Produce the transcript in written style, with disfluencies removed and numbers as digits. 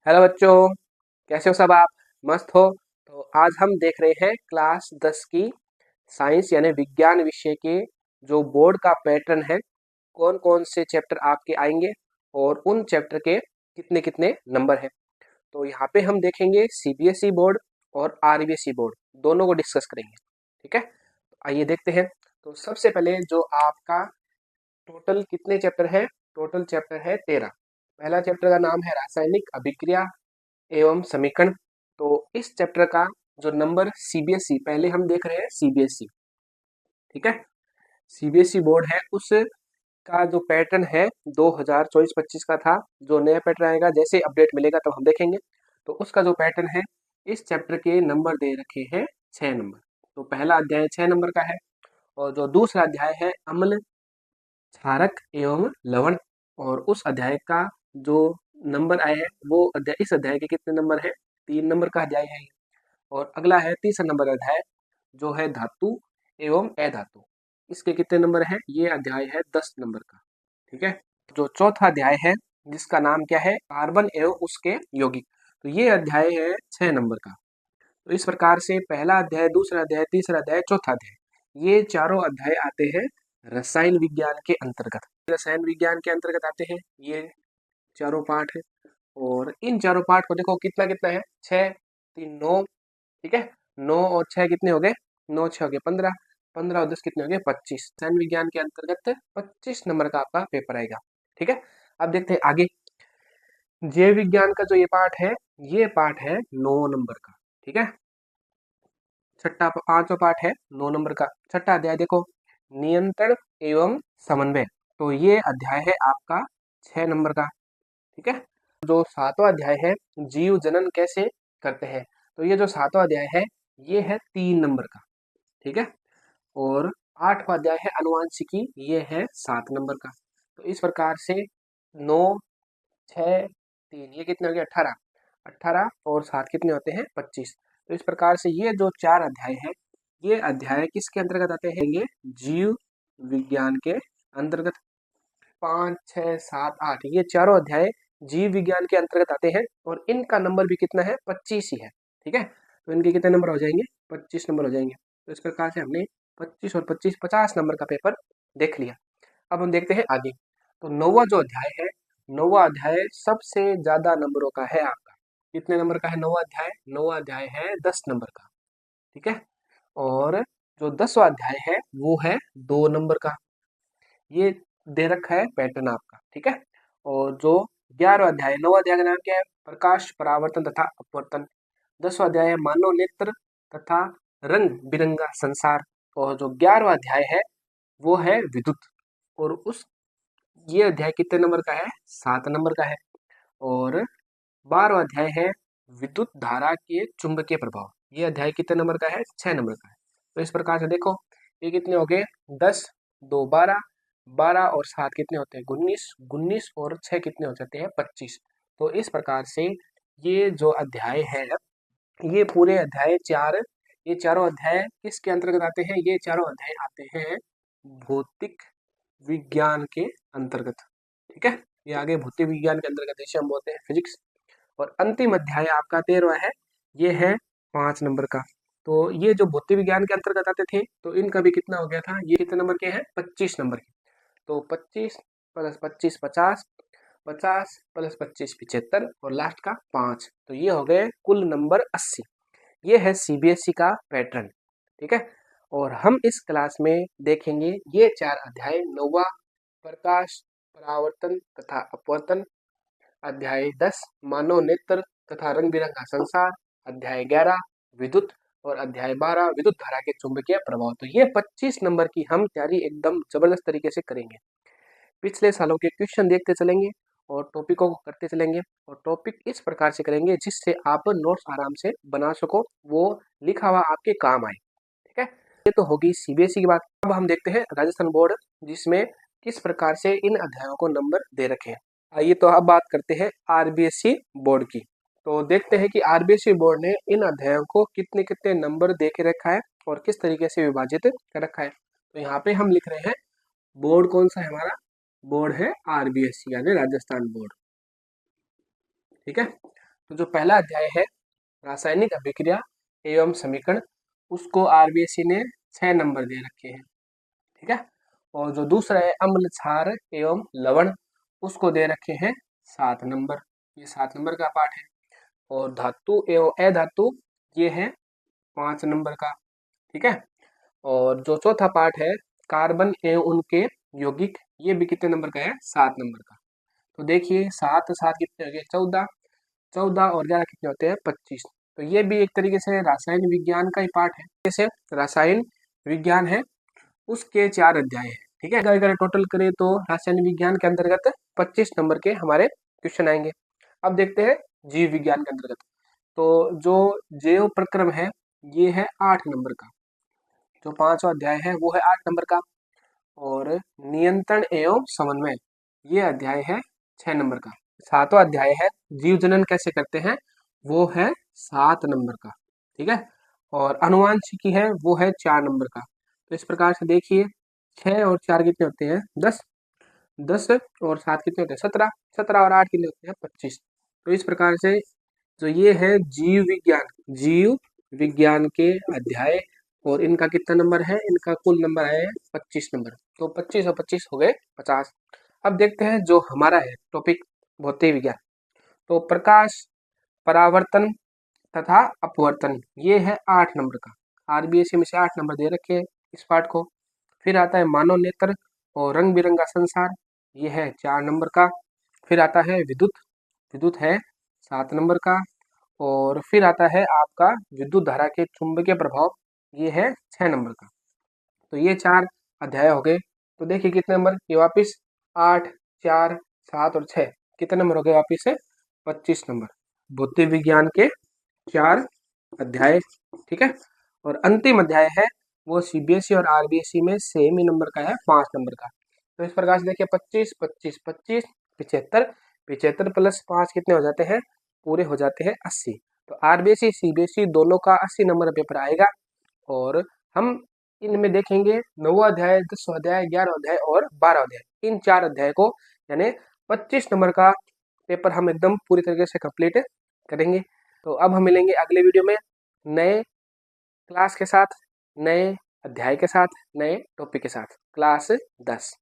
Hello बच्चों, कैसे हो सब आप? मस्त हो? तो आज हम देख रहे हैं क्लास 10 की साइंस यानी विज्ञान विषय के जो बोर्ड का पैटर्न है, कौन कौन से चैप्टर आपके आएंगे और उन चैप्टर के कितने कितने नंबर हैं। तो यहाँ पे हम देखेंगे सीबीएसई बोर्ड और आरबीएसई बोर्ड दोनों को डिस्कस करेंगे। ठीक है, तो आइए देखते हैं। तो सबसे पहले जो आपका टोटल कितने चैप्टर है? टोटल चैप्टर है 13। पहला चैप्टर का नाम है रासायनिक अभिक्रिया एवं समीकरण। तो इस चैप्टर का जो नंबर सीबीएसई, पहले हम देख रहे हैं सीबीएसई। ठीक है, सीबीएसई बोर्ड है, उस का जो पैटर्न है 2024-25 का था। जो नया पैटर्न आएगा जैसे अपडेट मिलेगा तब हम देखेंगे। तो उसका जो पैटर्न है, इस चैप्टर के नंबर दे रखे हैं 6 नंबर। तो पहला अध्याय 6 नंबर का है और जो दूसरा अध्याय है अम्ल क्षारक एवं लवण, और उस अध्याय का जो नंबर आए हैं वो अध्याय, इस अध्याय के कितने नंबर है? 3 नंबर का अध्याय है। और अगला है तीसरा नंबर अध्याय जो है धातु एवं अधातु। इसके कितने नंबर है? ये अध्याय है 10 नंबर का। ठीक है, जो चौथा अध्याय है जिसका नाम क्या है? कार्बन एवं उसके यौगिक। तो ये अध्याय है 6 नंबर का। तो इस प्रकार से पहला अध्याय, दूसरा अध्याय, तीसरा अध्याय, चौथा अध्याय, ये चारों अध्याय आते हैं रसायन विज्ञान के अंतर्गत। रसायन विज्ञान के अंतर्गत आते हैं ये चारों पाठ है। और इन चारों पाठ को देखो कितना कितना है? 6 3 9। ठीक है, 9 और 6 कितने हो गए? 9 6 हो गए 15, 15 और 10 कितने हो गए? 25। रसायन विज्ञान के अंतर्गत 25 नंबर का आपका पेपर आएगा। ठीक है, अब देखते हैं आगे। जैव विज्ञान का जो ये पाठ है, ये पाठ है 9 नंबर का। ठीक है, छठा पांचवा पाठ है 9 नंबर का। छठा अध्याय देखो, नियंत्रण एवं समन्वय। तो ये अध्याय है आपका 6 नंबर का। ठीक है, जो सातवां अध्याय है जीव जनन कैसे करते हैं, तो ये जो सातवां अध्याय है ये है 3 नंबर का। ठीक है, और आठवां अध्याय है अनुवांशिकी, ये है 7 नंबर का। तो इस प्रकार से 9 6 3 ये कितने हो गए? 18। 18 और 7 कितने होते हैं? 25। तो इस प्रकार से ये जो 4 अध्याय है, ये अध्याय किसके अंतर्गत आते हैं? ये जीव विज्ञान के अंतर्गत। 5 6 7 8 ये चारों अध्याय जीव विज्ञान के अंतर्गत आते हैं और इनका नंबर भी कितना है? 25 ही है। ठीक है, तो इनके कितने नंबर हो जाएंगे? 25 नंबर हो जाएंगे। तो इस प्रकार से हमने 25 और 25 50 नंबर का पेपर देख लिया। अब हम देखते हैं आगे। तो नौवा जो अध्याय है, नौवा अध्याय सबसे ज्यादा नंबरों का है आपका। कितने नंबर का है नौवा अध्याय? नौवा अध्याय है 10 नंबर का। ठीक है, और जो 10वां अध्याय है वो है 2 नंबर का। ये दे रखा है पैटर्न आपका। ठीक है, और जो 11वां अध्याय, नौवां अध्याय का नाम क्या है? प्रकाश परावर्तन तथा अपवर्तन। 10वां अध्याय है मानव नेत्र तथा रंग बिरंगा संसार। और जो 11वां अध्याय है वो है विद्युत। और उस ये अध्याय कितने नंबर का है? 7 नंबर का है। और 12वां अध्याय है विद्युत धारा के चुंबकीय प्रभाव। ये अध्याय कितने नंबर का है? 6 नंबर का है। तो इस प्रकार से देखो, ये कितने हो गए? 10 2 12, 12 और 7 कितने होते हैं? 19, 19 और 6 कितने हो जाते हैं? 25। तो इस प्रकार से ये जो अध्याय है, ये पूरे अध्याय 4, ये चारों अध्याय किसके अंतर्गत आते हैं? ये चारों अध्याय आते हैं भौतिक विज्ञान के अंतर्गत। ठीक है, ये आगे भौतिक विज्ञान के अंतर्गत इसे हम बोलते हैं फिजिक्स। और अंतिम अध्याय आपका 13वां है, ये है 5 नंबर का। तो ये जो भौतिक विज्ञान के अंतर्गत आते थे, तो इनका भी कितना हो गया था? ये कितने नंबर के हैं? 25 नंबर के। तो 25 प्लस 25 50, 50 प्लस 25 75 और लास्ट का 5। तो ये हो गए कुल नंबर 80। ये है सीबीएसई का पैटर्न। ठीक है, और हम इस क्लास में देखेंगे ये 4 अध्याय। नौवा प्रकाश परावर्तन तथा अपवर्तन, अध्याय 10 मानव नेत्र तथा रंग बिरंगा संसार, अध्याय 11 विद्युत, और अध्याय 12 विद्युत धारा के चुंबकीय प्रभाव। तो ये 25 नंबर की हम तैयारी एकदम जबरदस्त तरीके से करेंगे। पिछले सालों के क्वेश्चन देखते चलेंगे और टॉपिकों को करते चलेंगे। और टॉपिक इस प्रकार से करेंगे जिससे आप नोट्स आराम से बना सको, वो लिखा हुआ आपके काम आए। ठीक है, ये तो होगी सीबीएसई की बात। अब हम देखते हैं राजस्थान बोर्ड, जिसमें किस प्रकार से इन अध्यायों को नंबर दे रखे हैं। आइए तो अब बात करते हैं आरबीएसई बोर्ड की। तो देखते हैं कि आरबीएसई बोर्ड ने इन अध्यायों को कितने कितने नंबर दे के रखा है और किस तरीके से विभाजित कर रखा है। तो यहाँ पे हम लिख रहे हैं बोर्ड कौन सा है हमारा? बोर्ड है आरबीएसई यानी राजस्थान बोर्ड। ठीक है, तो जो पहला अध्याय है रासायनिक अभिक्रिया एवं समीकरण, उसको आरबीएसई ने 6 नंबर दे रखे हैं, ठीक है। और जो दूसरा है अम्ल क्षार एवं लवण, उसको दे रखे हैं 7 नंबर, ये 7 नंबर का पाठ है। और धातु एवं अधातु ये है 5 नंबर का, ठीक है। और जो चौथा पाठ है कार्बन एवं उनके यौगिक, ये भी कितने नंबर का है, 7 नंबर का। तो देखिए 7 7 कितने हो गए, 14, 14 और 11 कितने होते हैं, 25। तो ये भी एक तरीके से रासायन विज्ञान का ही पाठ है। जैसे रासायन विज्ञान है उसके 4 अध्याय है, ठीक है। अगर टोटल करें तो रासायन विज्ञान के अंतर्गत 25 नंबर के हमारे क्वेश्चन आएंगे। अब देखते हैं जीव विज्ञान के अंतर्गत। तो जो जैव प्रक्रम है ये है 8 नंबर का, जो 5वां अध्याय है वो है 8 नंबर का। और नियंत्रण एवं समन्वय, ये अध्याय है 6 नंबर का। 7वां अध्याय है जीव जनन कैसे करते हैं, वो है 7 नंबर का, ठीक है। और अनुवांशिकी है वो है 4 नंबर का। तो इस प्रकार से देखिए 6 और 4 कितने होते हैं, 10, 10 और 7 कितने होते हैं, 17, 17 और 8 कितने होते हैं, 25। तो इस प्रकार से जो ये है जीव विज्ञान, जीव विज्ञान के अध्याय, और इनका कितना नंबर है, इनका कुल नंबर है 25 नंबर। तो 25 और 25 हो गए 50। अब देखते हैं जो हमारा है टॉपिक भौतिक विज्ञान। तो प्रकाश, परावर्तन तथा अपवर्तन, ये है 8 नंबर का। आरबीएसई में से 8 नंबर दे रखे हैं इस पाठ को। फिर आता है मानव नेत्र और रंग बिरंगा संसार, ये है 4 नंबर का। फिर आता है विद्युत, विद्युत है 7 नंबर का। और फिर आता है आपका विद्युत धारा के चुंबकीय प्रभाव, ये है 6 नंबर का। तो ये 4 अध्याय हो गए। तो देखिए कितने नंबर, ये वापिस 8, 4, 7 और 6 कितने नंबर हो गए वापिस से, 25 नंबर। भौतिक विज्ञान के 4 अध्याय, ठीक है। और अंतिम अध्याय है वो सीबीएसई और आरबीएसई में सेम ही नंबर का है, 5 नंबर का। तो इस प्रकार से देखिए 25, 25, 25, 75, 75 प्लस 5 कितने हो जाते हैं, पूरे हो जाते हैं 80। तो आरबीएसई सीबीएसई दोनों का 80 नंबर का पेपर आएगा। और हम इनमें देखेंगे 9वां अध्याय, 10वां अध्याय, 11वां अध्याय और 12वां अध्याय, इन 4 अध्याय को, यानी 25 नंबर का पेपर हम एकदम पूरी तरीके से कंप्लीट करेंगे। तो अब हम मिलेंगे अगले वीडियो में नए क्लास के साथ, नए अध्याय के साथ, नए टॉपिक के साथ, क्लास 10।